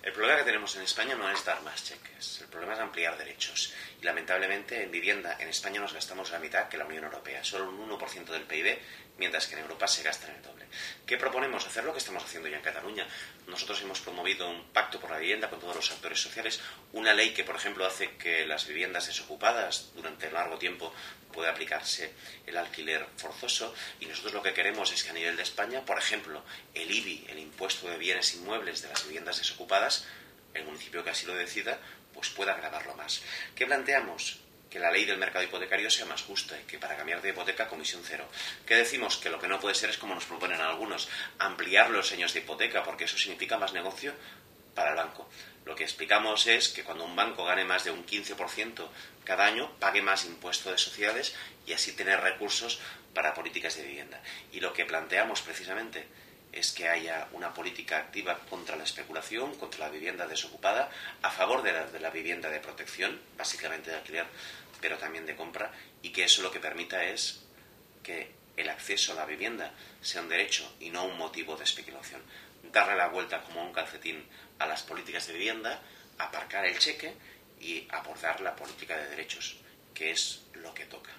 El problema que tenemos en España no es dar más cheques, el problema es ampliar derechos. Y lamentablemente en vivienda en España nos gastamos la mitad que la Unión Europea, solo un 1% del PIB, mientras que en Europa se gasta en el doble. ¿Qué proponemos? Hacer lo que estamos haciendo ya en Cataluña. Nosotros hemos promovido un pacto por la vivienda con todos los actores sociales, una ley que, por ejemplo, hace que las viviendas desocupadas durante largo tiempo pueda aplicarse el alquiler forzoso, y nosotros lo que queremos es que a nivel de España, por ejemplo, el IBI, el impuesto de bienes inmuebles de las viviendas desocupadas, el municipio que así lo decida, pues pueda gravarlo más. ¿Qué planteamos? Que la ley del mercado hipotecario sea más justa y que para cambiar de hipoteca comisión cero. ¿Qué decimos? Que lo que no puede ser es como nos proponen algunos, ampliar los años de hipoteca, porque eso significa más negocio para el banco. Lo que explicamos es que cuando un banco gane más de un 15% cada año, pague más impuesto de sociedades y así tener recursos para políticas de vivienda. Y lo que planteamos precisamente es que haya una política activa contra la especulación, contra la vivienda desocupada, a favor de la vivienda de protección, básicamente de alquiler, pero también de compra, y que eso lo que permita es que el acceso a la vivienda sea un derecho y no un motivo de especulación. Darle la vuelta como un calcetín a las políticas de vivienda, aparcar el cheque y abordar la política de derechos, que es lo que toca.